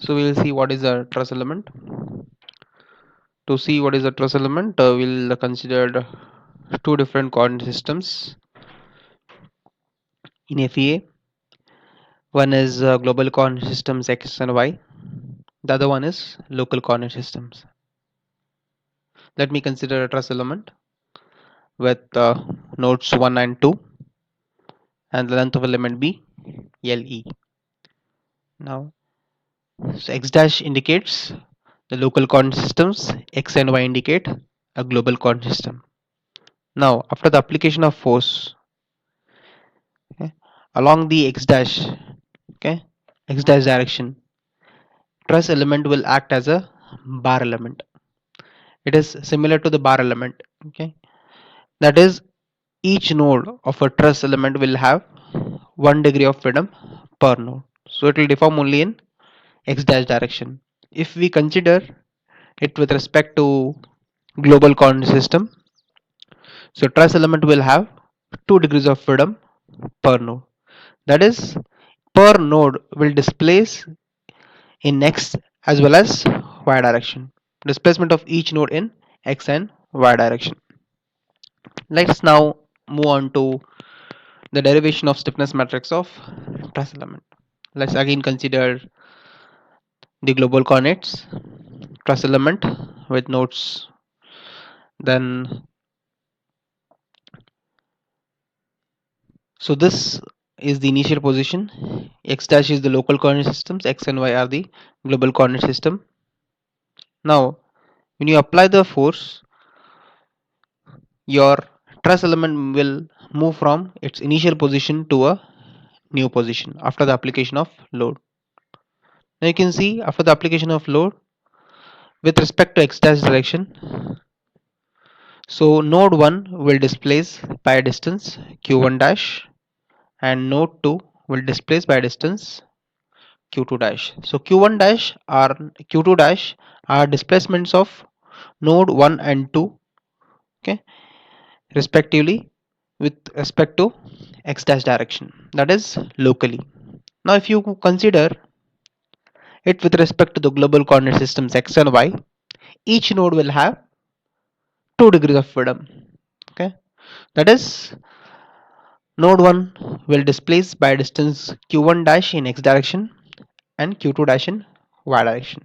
So we'll see what is a truss element. To see what is a truss element, we'll consider two different coordinate systems in FEA. One is global coordinate systems X and Y. The other one is local coordinate systems. Let me consider a truss element with nodes 1 and 2 and the length of element B, LE. Now, so X dash indicates the local coordinate systems, X and Y indicate a global coordinate system. Now, after the application of force, okay, along the X dash, okay, X dash direction, truss element will act as a bar element. It is similar to the bar element. Okay, that is, each node of a truss element will have 1 degree of freedom per node. So it will deform only in x dash direction. If we consider it with respect to global coordinate system, so truss element will have 2 degrees of freedom per node. That is, per node will displace in x as well as y direction. Displacement of each node in x and y direction. Let's now move on to the derivation of stiffness matrix of truss element. Let's again consider the global coordinates truss element with nodes. Then, so this is the initial position. X dash is the local coordinate systems. X and Y are the global coordinate system. Now, when you apply the force, your truss element will move from its initial position to a new position after the application of load. Now you can see after the application of load with respect to x dash direction, so node 1 will displace by a distance q1 dash and node 2 will displace by a distance q2 dash. So q1 dash or q2 dash are displacements of node 1 and 2, okay, respectively with respect to x dash direction, that is locally. Now if you consider it with respect to the global coordinate systems x and y, each node will have 2 degrees of freedom. Okay, that is, node 1 will displace by distance q1 dash in x direction and q2 dash in y direction.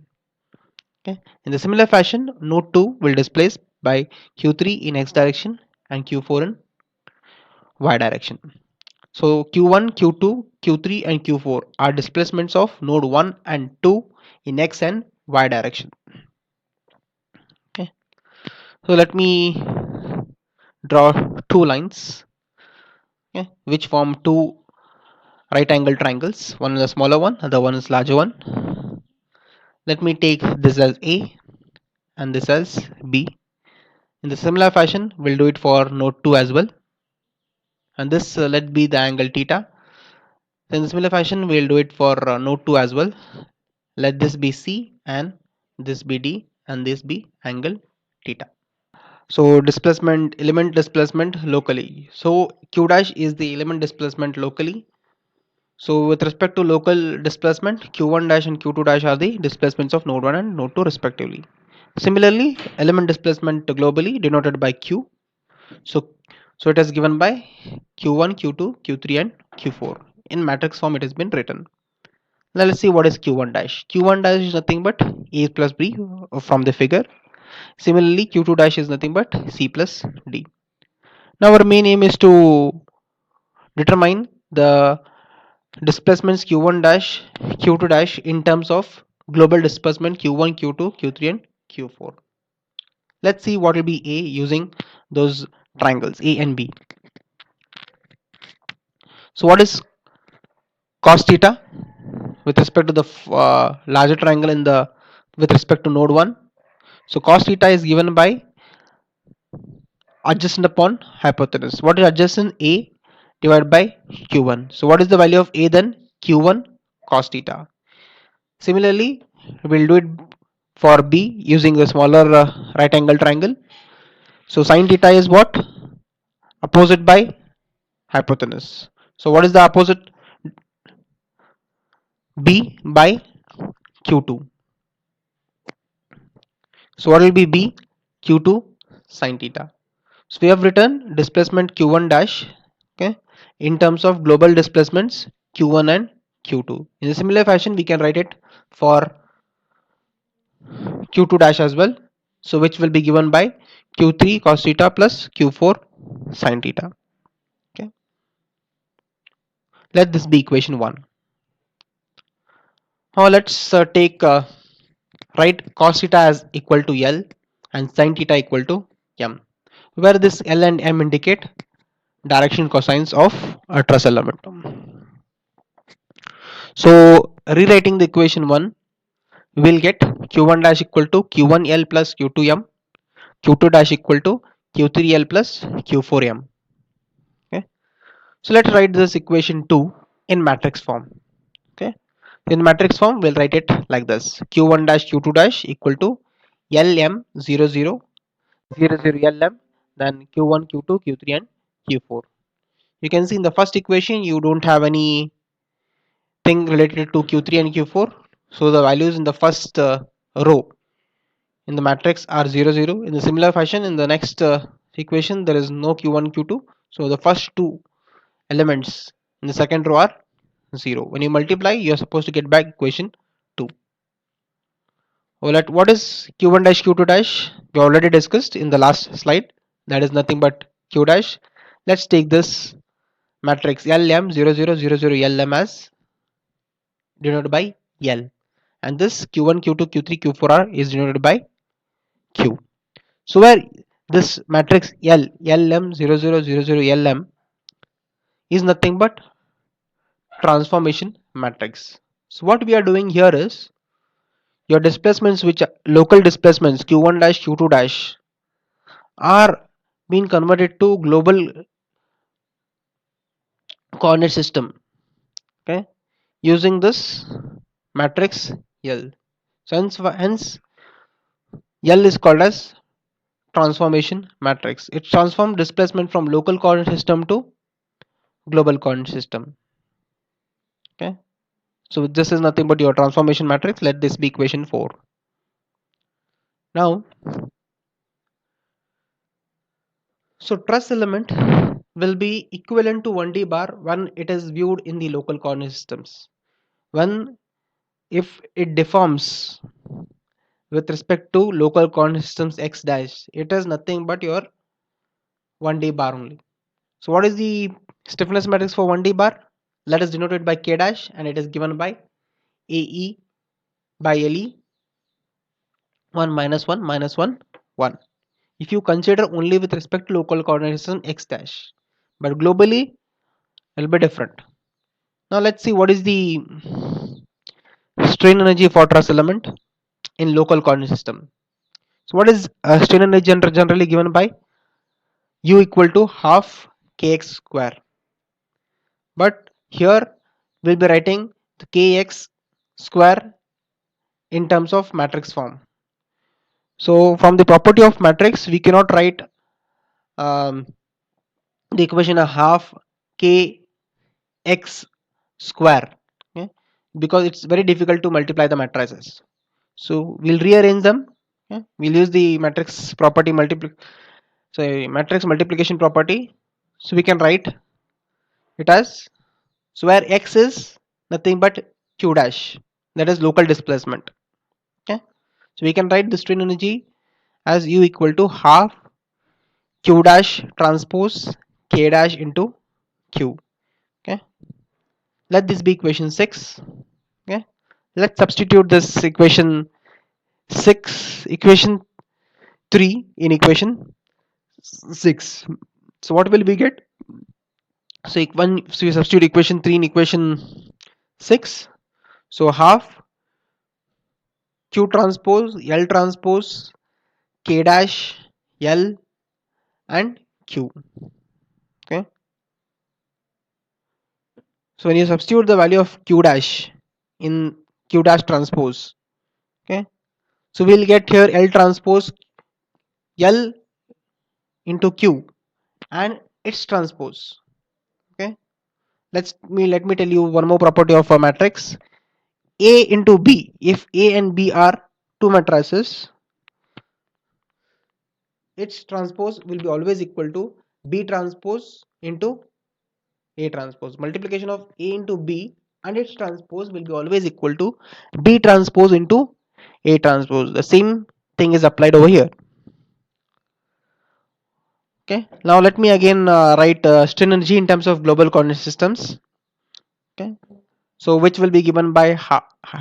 Okay, in the similar fashion node 2 will displace by q3 in x direction and q4 in y direction. So q1, q2, q3 and q4 are displacements of node 1 and 2 in x and y direction. Okay, so let me draw two lines, okay, which form two right angle triangles. One is a smaller one, other one is larger one. Let me take this as A and this as B. In the similar fashion, we'll do it for node 2 as well. And this let be the angle theta. In the similar fashion, we'll do it for node 2 as well. Let this be C and this be D and this be angle theta. So displacement, element displacement locally. So Q dash is the element displacement locally. So with respect to local displacement, Q1 dash and Q2 dash are the displacements of node 1 and node 2 respectively. Similarly, element displacement globally denoted by Q. So, so it is given by Q1, Q2, Q3 and Q4. In matrix form it has been written. Now let's see what is Q1 dash. Q1 dash is nothing but A plus B from the figure. Similarly, Q2 dash is nothing but C plus D. Now our main aim is to determine the displacements q1 dash, q2 dash in terms of global displacement q1, q2, q3 and q4. Let's see what will be A using those triangles A and B. So what is cos theta with respect to the larger triangle in the with respect to node 1? So cos theta is given by adjacent upon hypotenuse. What is adjacent? A divided by q1. So what is the value of A then? Q1 cos theta. Similarly, we'll do it for B using the smaller right angle triangle. So sin theta is what? Opposite by hypotenuse. So what is the opposite? B by Q2. So what will be B? Q2 sine theta. So we have written displacement Q1 dash, okay, in terms of global displacements Q1 and Q2. In a similar fashion, we can write it for Q2 dash as well. So which will be given by Q3 cos theta plus Q4 sine theta. Okay. Let this be equation 1. Now let's take write cos theta as equal to L and sine theta equal to M, where this L and M indicate direction cosines of a truss element. So rewriting the equation 1, we will get Q1 dash equal to Q1L plus Q2M, Q2 dash equal to Q3L plus Q4M. Okay. So let's write this equation 2 in matrix form. Okay. In matrix form, we'll write it like this: Q1 dash Q2 dash equal to LM00 then Q1, Q2, Q3 and Q4. You can see in the first equation you don't have any thing related to Q3 and Q4. So the values in the first row in the matrix are 0 0. In the similar fashion, in the next equation there is no Q1 Q2. So the first two elements in the second row are 0. When you multiply, you are supposed to get back equation 2. Well, at what is Q1 dash Q2 dash? We already discussed in the last slide. That is nothing but Q dash. Let's take this matrix LM0000LM as denoted by L, and this Q1, Q2, Q3, Q4R is denoted by Q. So where this matrix LM0000LM is nothing but transformation matrix. So what we are doing here is your displacements, which are local displacements Q1 dash Q2 dash, are being converted to global coordinate system, okay, using this matrix L. So hence L is called as transformation matrix. It transforms displacement from local coordinate system to global coordinate system. Okay, so this is nothing but your transformation matrix. Let this be equation 4. Now, so truss element will be equivalent to 1D bar when it is viewed in the local coordinate systems. When if it deforms with respect to local coordinate systems x dash, it is nothing but your 1D bar only. So what is the stiffness matrix for 1D bar? Let us denote it by K dash, and it is given by AE by LE 1 minus 1 minus 1 1. If you consider only with respect to local coordinate system x dash, but globally it will be different. Now let's see what is the strain energy for truss element in local coordinate system. So what is strain energy generally given by U equal to half kx square, but here we'll be writing the kx square in terms of matrix form. So from the property of matrix, we cannot write um, the equation a half kx square, okay, because it's very difficult to multiply the matrices. So we'll rearrange them. Okay? We'll use the matrix property matrix multiplication property. So we can write it as, so where x is nothing but q dash, that is local displacement. Okay, so we can write the strain energy as U equal to half q dash transpose k dash into q. Okay, let this be equation 6. Okay, let's substitute this equation 6 equation 3 in equation 6. So what will we get? So so we substitute equation 3 in equation 6. So half q transpose L transpose k dash L and q. Okay, so when you substitute the value of q dash in q dash transpose, okay, so we'll get here L transpose L into q and its transpose. Okay, let me tell you one more property of a matrix. A into B, if A and B are two matrices, its transpose will be always equal to B transpose into A transpose. Multiplication of A into B and its transpose will be always equal to B transpose into A transpose. The same thing is applied over here. Okay, now let me again write strain energy in terms of global coordinate systems. Okay, so which will be given by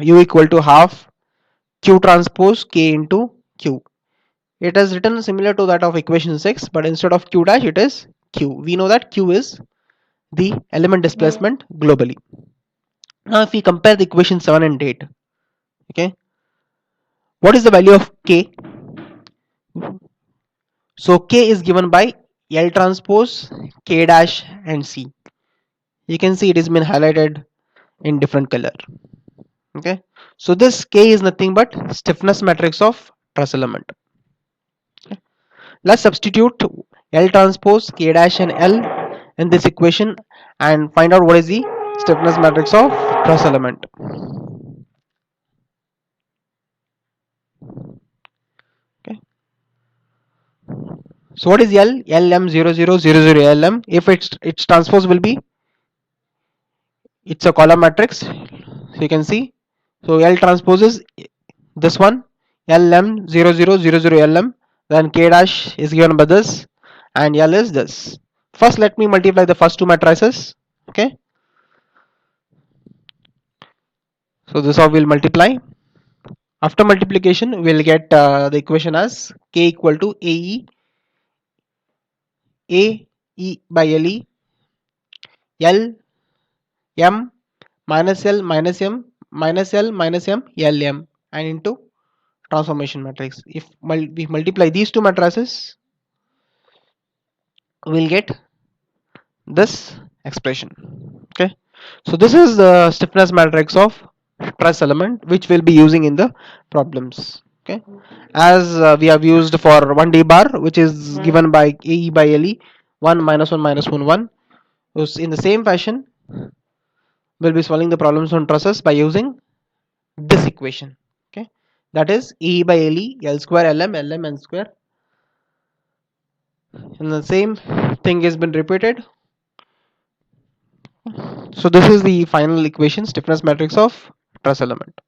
U equal to half Q transpose K into Q. It is written similar to that of equation 6, but instead of Q dash it is Q. We know that Q is the element displacement globally. Now if we compare the equation 7 and 8, okay, what is the value of K? So K is given by L transpose, K dash and C. You can see it has been highlighted in different color. Okay, so this K is nothing but stiffness matrix of truss element. Okay. Let's substitute L transpose, K dash and L in this equation and find out what is the stiffness matrix of truss element. Okay. So what is L? LM0000LM. If its transpose will be, it's a column matrix. So you can see. So L transpose is this one, LM0000LM. Then K dash is given by this, and L is this. First, let me multiply the first two matrices. Okay. So this all will multiply. After multiplication, we'll get the equation as K equal to AE by LE, L M minus L minus M minus L minus M LM, and into transformation matrix. If we multiply these two matrices, we'll get this expression. Okay, so this is the stiffness matrix of truss element which we'll be using in the problems. Okay, as we have used for 1D bar, which is given by AE by LE, 1 minus 1 minus 1 1. So in the same fashion, we'll be solving the problems on trusses by using this equation. Okay, that is E by LE, L square LM LM N square, and the same thing has been repeated. So this is the final equation, stiffness matrix of truss element.